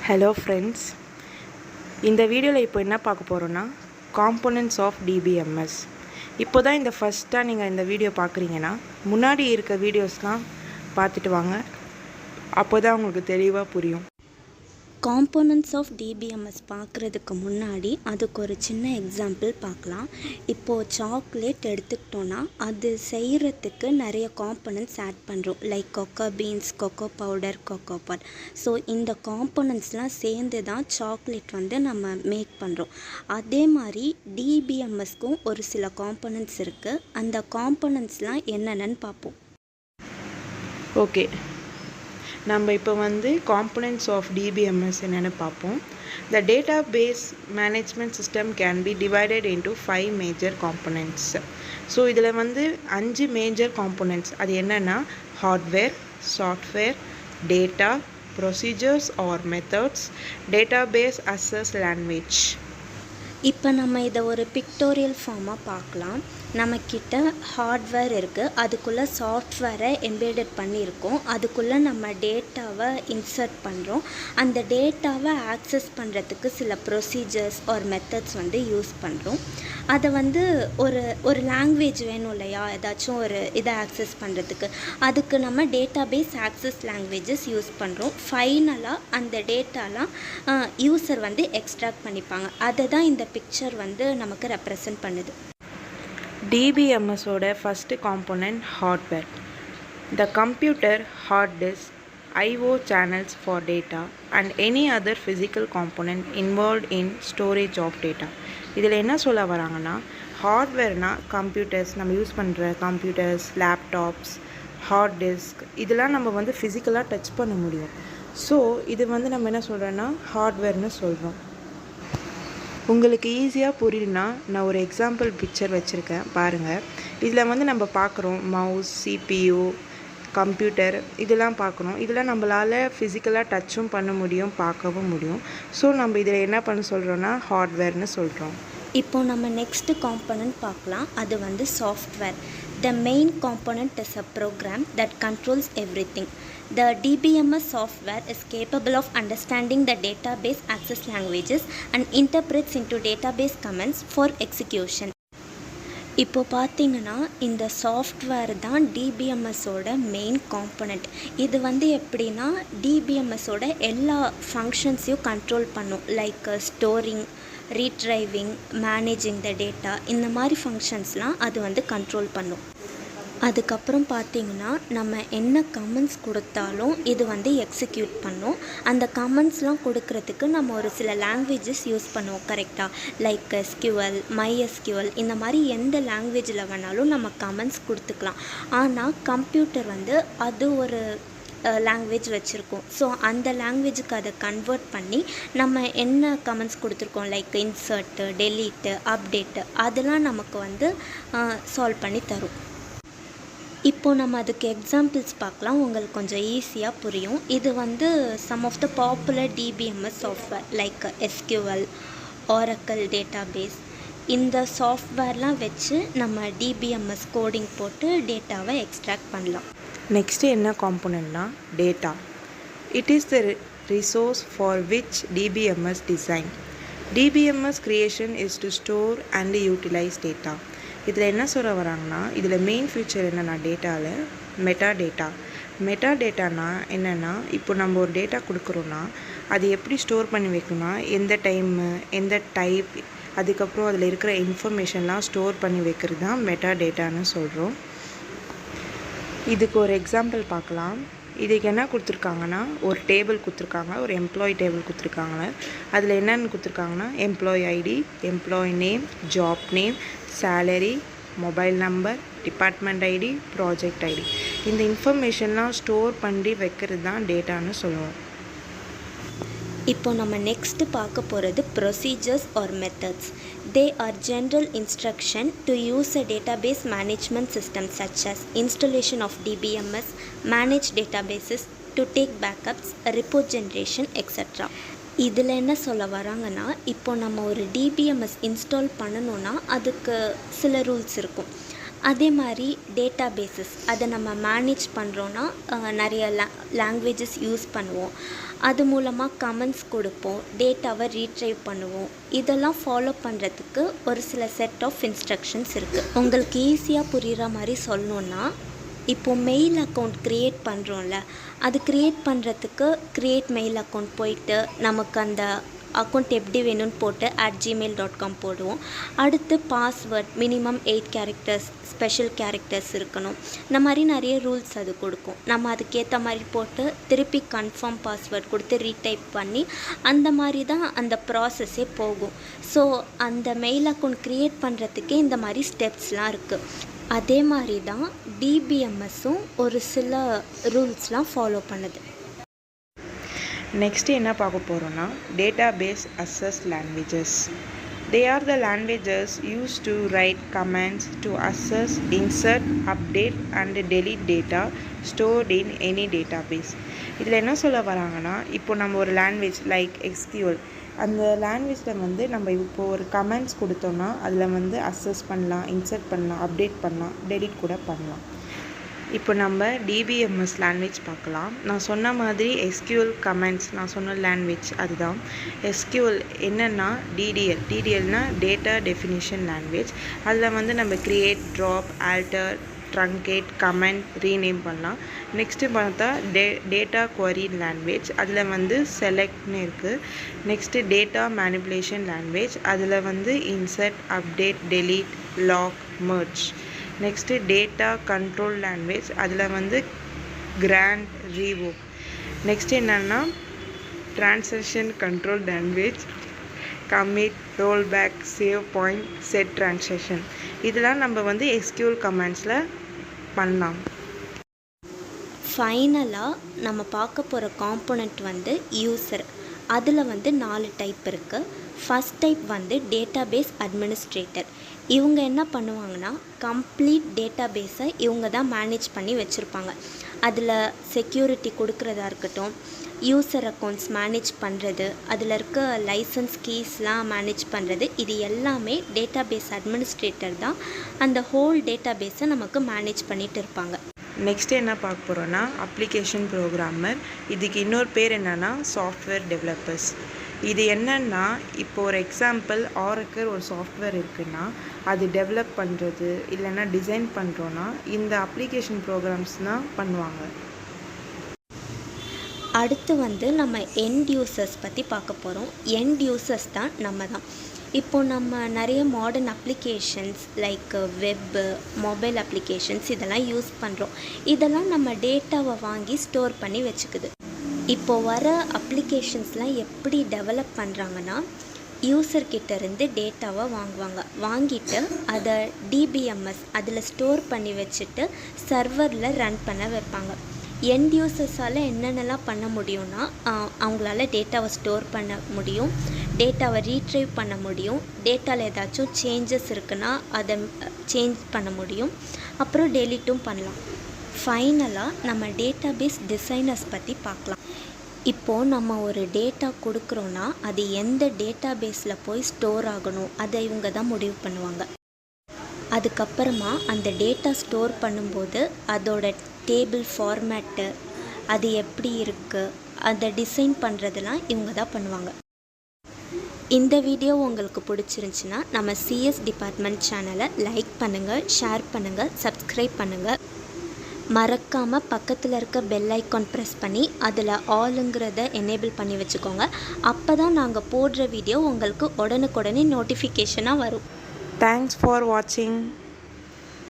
Hello friends, இந்த வீடியோவில் இப்போ என்ன பார்க்க போகிறோன்னா காம்போனன்ட்ஸ் ஆஃப் டிபிஎம்எஸ். இப்போ தான் இந்த ஃபஸ்ட்டாக நீங்கள் இந்த வீடியோ பார்க்குறீங்கன்னா முன்னாடி இருக்க வீடியோஸ்லாம் பார்த்துட்டு வாங்க, அப்போ தான் உங்களுக்கு தெளிவாக புரியும். காம்போனன்ட்ஸ் ஆஃப் டிபிஎம்எஸ் பார்க்குறதுக்கு முன்னாடி அதுக்கு ஒரு சின்ன எக்ஸாம்பிள் பார்க்கலாம். இப்போது சாக்லேட் எடுத்துக்கிட்டோன்னா அது செய்கிறதுக்கு நிறைய காம்போனன்ட்ஸ் ஆட் பண்ணுறோம். Like cocoa beans, cocoa powder, cocoa pod. So இந்த காம்போனன்ட்ஸ்லாம் சேர்ந்து தான் சாக்லேட் நம்ம மேக் பண்ணுறோம். அதே மாதிரி டிபிஎம்எஸ்க்கும் ஒரு சில காம்போனன்ட்ஸ் இருக்குது. அந்த காம்போனன்ட்ஸ்லாம் என்னென்னு பார்ப்போம். ஓகே, நம்ம இப்போ காம்போனன்ட்ஸ் ஆஃப் டிபிஎம்எஸ் என்னென்னு பார்ப்போம். The database management system can be divided into 5 major components. So இதில் 5 மேஜர் காம்போனன்ட்ஸ். அது என்னென்னா hardware, software, data, procedures or methods, database access language. இப்போ நம்ம இதை ஒரு பிக்டோரியல் ஃபார்மாக பார்க்கலாம். நம்மக்கிட்ட ஹார்ட்வேர் இருக்குது, அதுக்குள்ளே சாஃப்ட்வேரை எம்பெடட் பண்ணியிருக்கோம். அதுக்குள்ளே நம்ம டேட்டாவை இன்சர்ட் பண்ணுறோம். அந்த டேட்டாவை ஆக்சஸ் பண்ணுறதுக்கு சில ப்ரொசீஜர்ஸ் ஆர் மெத்தட்ஸ் யூஸ் பண்ணுறோம். அதை ஒரு லாங்குவேஜ் வேணும் இல்லையா, ஏதாச்சும் ஒரு இதை ஆக்சஸ் பண்ணுறதுக்கு. அதுக்கு நம்ம டேட்டாபேஸ் ஆக்சஸ் லாங்குவேஜஸ் யூஸ் பண்ணுறோம். ஃபைனலாக அந்த டேட்டாலாம் யூசர் எக்ஸ்ட்ராக்ட் பண்ணிப்பாங்க. அதை தான் இந்த பிக்சர் நமக்கு ரெப்ரசன்ட் பண்ணுது. டிபிஎம்எஸோட first component hardware. The computer, hard disk, IO channels for data and any other physical component involved in storage of data. இதில் என்ன சொல்ல வராங்கன்னா, ஹார்ட்வேர்னால் கம்ப்யூட்டர்ஸ், நம்ம யூஸ் பண்ணுற கம்ப்யூட்டர்ஸ், லேப்டாப்ஸ், ஹார்ட் டிஸ்க், இதெல்லாம் நம்ம ஃபிசிக்கலாக டச் பண்ண முடியும். ஸோ இது நம்ம என்ன சொல்கிறோன்னா ஹார்ட்வேர்னு சொல்கிறோம். உங்களுக்கு ஈஸியாக புரியணுன்னா நான் ஒரு எக்ஸாம்பிள் பிக்சர் வச்சுருக்கேன் பாருங்கள். இதில் நம்ம பார்க்குறோம் மவுஸ், CPU, கம்ப்யூட்டர், இதெல்லாம் பார்க்குறோம். இதெல்லாம் நம்மளால் ஃபிசிக்கலாக டச்சும் பண்ண முடியும், பார்க்கவும் முடியும். ஸோ நம்ம இதில் என்ன பண்ண சொல்கிறோன்னா ஹார்ட்வேர்னு சொல்கிறோம். இப்போது நம்ம நெக்ஸ்ட்டு காம்போனன்ட் பார்க்கலாம். அது software. The main component is a program that controls everything. The DBMS software is capable of understanding the database access languages and interprets into database commands for execution. இப்போ பார்த்தீங்கன்னா இந்த சாஃப்ட்வேர் தான் டிபிஎம்எஸோட main component. இது எப்படின்னா டிபிஎம்எஸோட எல்லா ஃபங்க்ஷன்ஸையும் control பண்ணும். Like storing, retrieving, managing the data, இந்த மாதிரி ஃபங்க்ஷன்ஸ்லாம் அது கண்ட்ரோல் பண்ணும். அதுக்கப்புறம் பார்த்திங்கன்னா நம்ம என்ன கமெண்ட்ஸ் கொடுத்தாலும் இது எக்ஸிக்யூட் பண்ணும். அந்த கமெண்ட்ஸ்லாம் கொடுக்கறதுக்கு நம்ம ஒரு சில லாங்குவேஜஸ் யூஸ் பண்ணுவோம் கரெக்டாக. லைக் SQL, MySQL, இந்த மாதிரி எந்த லாங்குவேஜில் வேணாலும் நம்ம கமெண்ட்ஸ் கொடுத்துக்கலாம். ஆனால் கம்ப்யூட்டர் அது ஒரு லாங்குவேஜ் வச்சுருக்கோம். ஸோ அந்த லாங்குவேஜுக்கு அதை கன்வெர்ட் பண்ணி நம்ம என்ன கமெண்ட்ஸ் கொடுத்துருக்கோம், லைக் இன்சர்ட்டு, டெலீட்டு, அப்டேட்டு, அதெல்லாம் நமக்கு சால்வ் பண்ணி தரும். இப்போது நம்ம அதுக்கு எக்ஸாம்பிள்ஸ் பார்க்கலாம், உங்களுக்கு கொஞ்சம் ஈஸியாக புரியும். இது some of the popular DBMS software like SQL, Oracle database. இந்த சாஃப்ட்வேர்லாம் வச்சு நம்ம டிபிஎம்எஸ் கோடிங் போட்டு டேட்டாவை எக்ஸ்ட்ராக்ட் பண்ணலாம். நெக்ஸ்ட்டு என்ன காம்போனன்ட்னா data. It is the resource for which DBMS design. DBMS creation is to store and utilise data. இதில் என்ன சொல்ல வராங்கன்னா, இதில் மெயின் ஃபியூச்சர் என்னென்னா டேட்டாவில் மெட்டா டேட்டா. மெட்டா டேட்டானா என்னென்னா, இப்போ நம்ம ஒரு டேட்டா கொடுக்குறோன்னா அது எப்படி ஸ்டோர் பண்ணி வைக்கணும்னா எந்த டைமு, எந்த டைப், அதுக்கப்புறம் அதில் இருக்கிற இன்ஃபர்மேஷன்லாம் ஸ்டோர் பண்ணி வைக்கிறது தான் மெட்டா டேட்டான்னு சொல்கிறோம். இதுக்கு ஒரு எக்ஸாம்பிள் பார்க்கலாம். இதுக்கு என்ன கொடுத்துருக்காங்கன்னா, ஒரு டேபிள் கொடுத்துருக்காங்க, ஒரு எம்ப்ளாயி டேபிள் கொடுத்துருக்காங்க. அதில் என்னென்னு கொடுத்துருக்காங்கன்னா employee ID, employee name, job name, salary, mobile number, department ID, project ID. இந்த இன்ஃபர்மேஷன்லாம் ஸ்டோர் பண்ணி வைக்கிறது தான் டேட்டான்னு சொல்லுவோம். இப்போ நம்ம நெக்ஸ்ட்டு பார்க்க போகிறது procedures or methods. They are general instruction to use a database management system such as installation of DBMS, manage databases, to take backups, report generation, etc. இதில் என்ன சொல்ல வராங்கன்னா, இப்போ நம்ம ஒரு டிபிஎம்எஸ் இன்ஸ்டால் பண்ணணுன்னா அதுக்கு சில ரூல்ஸ் இருக்கும். அதே மாதிரி டேட்டா பேஸஸ் அதை நம்ம மேனேஜ் பண்ணுறோன்னா நிறைய லாங்குவேஜஸ் யூஸ் பண்ணுவோம். அது மூலமாக கமெண்ட்ஸ் கொடுப்போம், டேட்டாவை ரீட்ரைவ் பண்ணுவோம். இதெல்லாம் ஃபாலோ பண்ணுறதுக்கு ஒரு சில செட் ஆஃப் இன்ஸ்ட்ரக்ஷன்ஸ் இருக்குது. உங்களுக்கு ஈஸியாக புரிகிற மாதிரி சொல்லணுன்னா, இப்போது மெயில் அக்கௌண்ட் க்ரியேட் பண்ணுறோம்ல, அது க்ரியேட் பண்ணுறதுக்கு க்ரியேட் மெயில் அக்கௌண்ட் போயிட்டு நமக்கு அந்த அக்கௌண்ட் எப்படி வேணும்னு போட்டு @gmail.com போடுவோம். அடுத்து password minimum 8 characters, special characters இருக்கணும். இந்த மாதிரி நிறைய ரூல்ஸ் அது கொடுக்கும். நம்ம அதுக்கேற்ற மாதிரி போட்டு திருப்பி கன்ஃபார்ம் பாஸ்வேர்ட் கொடுத்து ரீடைப் பண்ணி அந்த மாதிரி தான் அந்த ப்ராசஸே போகும். ஸோ அந்த மெயில் அக்கௌண்ட் க்ரியேட் பண்ணுறதுக்கே இந்த மாதிரி ஸ்டெப்ஸ்லாம் இருக்குது. அதே மாதிரி தான் டிபிஎம்எஸும் ஒரு சில ரூல்ஸ்லாம் ஃபாலோ பண்ணுது. நெக்ஸ்ட்டு என்ன பார்க்க போகிறோன்னா database access languages. They are the languages used to write commands to access, insert, update and delete data stored in any database. இதில் என்ன சொல்ல வராங்கன்னா, இப்போ நம்ம ஒரு லாங்குவேஜ் லைக் SQL, அந்த லாங்குவேஜில் வந்து நம்ம இப்போ ஒரு கமெண்ட்ஸ் கொடுத்தோன்னா அதில் வந்து அக்சஸ் பண்ணலாம், இன்சர்ட் பண்ணலாம், அப்டேட் பண்ணலாம், டெலீட் கூட பண்ணலாம். இப்போ நம்ம டிபிஎம்எஸ் லாங்குவேஜ் பார்க்கலாம். நான் சொன்ன மாதிரி SQL கமெண்ட்ஸ் நான் சொன்ன லாங்குவேஜ் அதுதான். SQL என்னென்னா டிடிஎல்னால் டேட்டா டெஃபினிஷன் லாங்குவேஜ். அதில் வந்து நம்ம create, drop, alter, truncate, comment, rename பண்ணலாம். நெக்ஸ்ட்டு பார்த்தா டேட்டா குவரி லாங்குவேஜ், அதில் வந்து செலக்ட்னு இருக்குது. நெக்ஸ்ட்டு டேட்டா மேனிப்புலேஷன் லாங்குவேஜ், அதில் வந்து insert, update, delete, lock, merge. Next data control language, அதில் வந்து கிராண்ட், ரீவோக். நெக்ஸ்ட் என்னென்னா transaction control language, commit, rollback, save point, set transaction. இதெல்லாம் நம்ம வந்து SQL கமெண்ட்ஸில் பண்ணலாம். ஃபைனலாக நம்ம பார்க்க போகிற காம்போனண்ட் வந்து யூசர். அதில் வந்து 4 டைப் இருக்குது. ஃபஸ்ட் டைப் வந்து டேட்டாபேஸ் அட்மினிஸ்ட்ரேட்டர். இவங்க என்ன பண்ணுவாங்கன்னா, கம்ப்ளீட் டேட்டாபேஸை இவங்க தான் மேனேஜ் பண்ணி வச்சுருப்பாங்க. அதில் செக்யூரிட்டி கொடுக்குறதா இருக்கட்டும், யூசர் அக்கௌண்ட்ஸ் மேனேஜ் பண்ணுறது, அதில் இருக்க லைசன்ஸ் கீஸ்லாம் மேனேஜ் பண்ணுறது, இது எல்லாமே டேட்டாபேஸ் அட்மினிஸ்ட்ரேட்டர் தான் அந்த ஹோல் டேட்டாபேஸை நமக்கு மேனேஜ் பண்ணிகிட்டு இருப்பாங்க. நெக்ஸ்ட்டு என்ன பார்க்க போகிறோன்னா அப்ளிகேஷன் ப்ரோக்ராமர். இதுக்கு இன்னொரு பேர் என்னென்னா சாஃப்ட்வேர் டெவலப்பர்ஸ். இது என்னென்னா, இப்போ ஒரு எக்ஸாம்பிள் ஆரக்கிள் ஒரு சாஃப்ட்வேர் இருக்குன்னா அது டெவலப் பண்ணுறது இல்லைன்னா டிசைன் பண்ணுறோன்னா இந்த அப்ளிகேஷன் ப்ரோக்ராம்ஸ் தான் பண்ணுவாங்க. அடுத்து வந்து நம்ம எண்ட் யூசர்ஸ் பற்றி பார்க்க போகிறோம். எண்ட் யூசர்ஸ் தான் நம்ம தான். இப்போது நம்ம நிறைய modern applications like web, mobile applications இதெல்லாம் யூஸ் பண்ணுறோம். இதெல்லாம் நம்ம டேட்டாவை வாங்கி ஸ்டோர் பண்ணி வச்சுக்குது. இப்போது வர அப்ளிகேஷன்ஸ்லாம் எப்படி டெவலப் பண்ணுறாங்கன்னா, யூசர்கிட்டேருந்து டேட்டாவை வாங்கிட்டு அதை டிபிஎம்எஸ் அதில் ஸ்டோர் பண்ணி வச்சுட்டு சர்வரில் ரன் பண்ண வைப்பாங்க. எண்ட் யூசர்ஸால் என்னென்னலாம் பண்ண முடியும்னா, அவங்களால டேட்டாவை ஸ்டோர் பண்ண முடியும், டேட்டாவை ரீட்ரைவ் பண்ண முடியும், டேட்டாவில் ஏதாச்சும் சேஞ்சஸ் இருக்குன்னா அதை சேஞ்ச் பண்ண முடியும், அப்புறம் டெலீட்டும் பண்ணலாம். ஃபைனலாக நம்ம டேட்டாபேஸ் டிசைனர்ஸ் பற்றி பார்க்கலாம். இப்போது நம்ம ஒரு டேட்டா கொடுக்குறோன்னா அது எந்த டேட்டாபேஸில் போய் ஸ்டோர் ஆகணும் அதை இவங்க தான் முடிவு பண்ணுவாங்க. அதுக்கப்புறமா அந்த டேட்டா ஸ்டோர் பண்ணும்போது அதோட டேபிள் ஃபார்மேட்டு அது எப்படி இருக்குது அதை டிசைன் பண்ணுறதெல்லாம் இவங்க தான் பண்ணுவாங்க. இந்த வீடியோ உங்களுக்கு பிடிச்சிருந்துச்சின்னா நம்ம சிஎஸ் டிபார்ட்மெண்ட் சேனலை லைக் பண்ணுங்கள், ஷேர் பண்ணுங்கள், சப்ஸ்கிரைப் பண்ணுங்கள். மறக்காமல் பக்கத்தில் இருக்க பெல் ஐக்கான் ப்ரெஸ் பண்ணி அதில் ஆளுங்கிறத எனேபிள் பண்ணி வச்சுக்கோங்க. அப்போ தான் நாங்கள் போடுற வீடியோ உங்களுக்கு உடனுக்குடனே நோட்டிஃபிகேஷனாக வரும். தேங்க்ஸ் ஃபார் வாட்சிங்.